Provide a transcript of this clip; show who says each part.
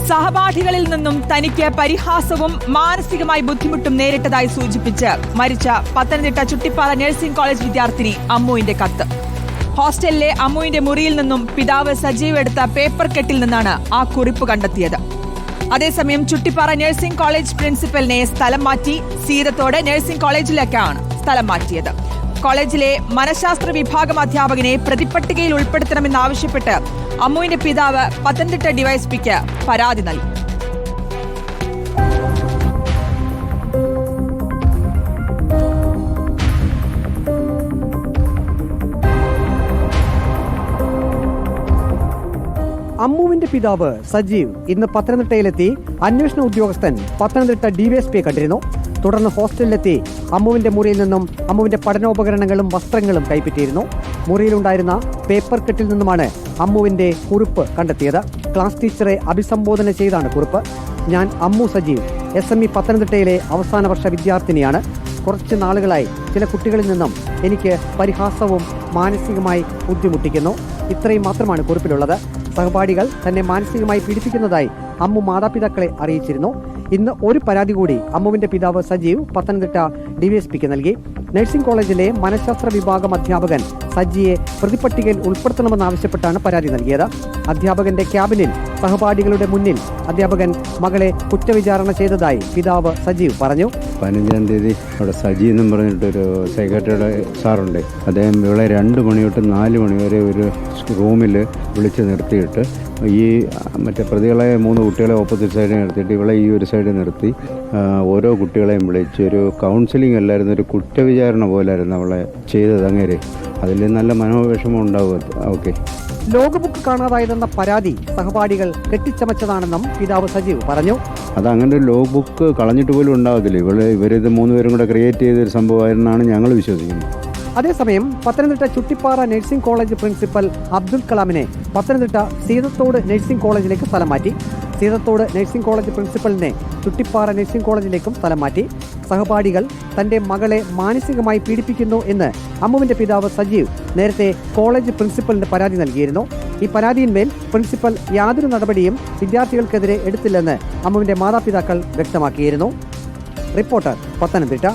Speaker 1: സഹപാഠികളിൽ നിന്നും തനിക്ക് പരിഹാസവും മാനസികമായി ബുദ്ധിമുട്ടും നേരിട്ടതായി സൂചിപ്പിച്ച് മരിച്ച പത്തനംതിട്ട ചുട്ടിപ്പാറ നഴ്സിംഗ് കോളേജ് വിദ്യാർത്ഥിനി അമ്മുവിന്റെ കത്ത്. ഹോസ്റ്റലിലെ അമ്മുവിന്റെ മുറിയിൽ നിന്നും പിതാവ് സജീവ് എടുത്ത പേപ്പർ കെട്ടിൽ നിന്നാണ് ആ കുറിപ്പ് കണ്ടെത്തിയത്. അതേസമയം ചുട്ടിപ്പാറ നഴ്സിംഗ് കോളേജ് പ്രിൻസിപ്പലിനെ സ്ഥലം മാറ്റി സീതത്തോട് നഴ്സിംഗ് കോളേജിലേക്കാണ് സ്ഥലം മാറ്റിയത്. കോളേജിലെ മനഃശാസ്ത്ര വിഭാഗം അധ്യാപകനെ പ്രതിപട്ടികയിൽ ഉൾപ്പെടുത്തണമെന്നാവശ്യപ്പെട്ട് അമ്മുവിന്റെ പിതാവ് പത്തനംതിട്ട ഡിവൈഎസ്പിക്ക് പരാതി നൽകി.
Speaker 2: അമ്മുവിന്റെ പിതാവ് സജീവ് ഇന്ന് പത്തനംതിട്ടയിലെത്തി അന്വേഷണ ഉദ്യോഗസ്ഥൻ പത്തനംതിട്ട ഡിവൈഎസ്പിയെ കണ്ടിരുന്നു. തുടർന്ന് ഹോസ്റ്റലിലെത്തി അമ്മുവിന്റെ മുറിയിൽ നിന്നും അമ്മുവിന്റെ പഠനോപകരണങ്ങളും വസ്ത്രങ്ങളും കൈപ്പറ്റിയിരുന്നു. മുറിയിലുണ്ടായിരുന്ന പേപ്പർ കെട്ടിൽ നിന്നുമാണ് അമ്മുവിന്റെ കുറിപ്പ് കണ്ടെത്തിയത്. ക്ലാസ് ടീച്ചറെ അഭിസംബോധന ചെയ്താണ് കുറിപ്പ്. ഞാൻ അമ്മു സജീവ്, SME പത്തനംതിട്ടയിലെ അവസാന വർഷ വിദ്യാർത്ഥിനിയാണ്. കുറച്ച് നാളുകളായി ചില കുട്ടികളിൽ നിന്നും എനിക്ക് പരിഹാസവും മാനസികമായി ബുദ്ധിമുട്ടിക്കുന്നു. ഇത്രയും മാത്രമാണ് കുറിപ്പിലുള്ളത്. സഹപാഠികൾ തന്നെ മാനസികമായി പീഡിപ്പിക്കുന്നതായി അമ്മു മാതാപിതാക്കളെ അറിയിച്ചിരുന്നു. ഇന്ന് ഒരു പരാതി കൂടി അമ്മുവിന്റെ പിതാവ് സജീവ് പത്തനംതിട്ട ഡിവൈഎസ്പിക്ക് നൽകി. നഴ്സിംഗ് കോളേജിലെ മനഃശാസ്ത്ര വിഭാഗം അധ്യാപകൻ സജിയെ പ്രതിപട്ടികയിൽ ഉൾപ്പെടുത്തണമെന്നാവശ്യപ്പെട്ടാണ് പരാതി നൽകിയത്. അധ്യാപകന്റെ ക്യാബിനിൽ സഹപാഠികളുടെ മുന്നിൽ അധ്യാപകൻ മകളെ കുറ്റവിചാരണ ചെയ്തതായി പിതാവ് സജീവ് പറഞ്ഞു.
Speaker 3: 15-ാം തീയതി അവിടെ സജി എന്നും പറഞ്ഞിട്ടൊരു സൈക്കാട്രിയുടെ സാറുണ്ട്. അദ്ദേഹം ഇവളെ 2 മണി തൊട്ട് 4 മണി വരെ ഒരു റൂമിൽ വിളിച്ച് നിർത്തിയിട്ട് ഈ മറ്റേ പ്രതികളെ 3 കുട്ടികളെ ഓപ്പോസിറ്റ് സൈഡിൽ നിർത്തിയിട്ട് ഇവളെ ഈ ഒരു സൈഡിൽ നിർത്തി ഓരോ കുട്ടികളെയും വിളിച്ച് ഒരു കൗൺസിലിംഗ് അല്ലായിരുന്നു, ഒരു കുറ്റവിചാരണ പോലായിരുന്നു അവളെ ചെയ്തത്. അങ്ങേരെ അതിൽ നല്ല മനോവിഷമം ഉണ്ടാവും. ഓക്കെ,
Speaker 2: ലോഗബുക്ക് കാണാതായതെന്ന പരാതി സഹപാഠികൾ കെട്ടിച്ചമച്ചതാണെന്നും പിതാവ് സജീവ് പറഞ്ഞു.
Speaker 3: അതങ്ങനെ ഒരു ലോഗ് ബുക്ക് കളഞ്ഞിട്ട് പോലും ഉണ്ടാകത്തില്ല. ഇവരിത് 3 പേരും കൂടെ ക്രിയേറ്റ് ചെയ്തൊരു സംഭവമായിരുന്നാണ് ഞങ്ങൾ വിശ്വസിക്കുന്നത്.
Speaker 2: അതേസമയം Pathanamthitta Chuttippara nursing college principal Abdul കലാമിനെ പത്തനംതിട്ട സീതത്തോട് നഴ്സിംഗ് കോളേജിലേക്ക് സ്ഥലം മാറ്റി. സീതത്തോട് നഴ്സിംഗ് കോളേജ് പ്രിൻസിപ്പലിനെ ചുട്ടിപ്പാറ നഴ്സിംഗ് കോളേജിലേക്കും സ്ഥലം മാറ്റി. സഹപാഠികൾ തന്റെ മകളെ മാനസികമായി പീഡിപ്പിക്കുന്നു എന്ന് അമ്മുവിന്റെ പിതാവ് സജീവ് നേരത്തെ കോളേജ് പ്രിൻസിപ്പലിന് പരാതി നൽകിയിരുന്നു. ഈ പരാതിയിന്മേൽ പ്രിൻസിപ്പൽ യാതൊരു നടപടിയും വിദ്യാർത്ഥികൾക്കെതിരെ എടുത്തില്ലെന്ന് അമ്മുവിന്റെ മാതാപിതാക്കൾ വ്യക്തമാക്കിയിരുന്നു. റിപ്പോർട്ടർ, പത്തനംതിട്ട.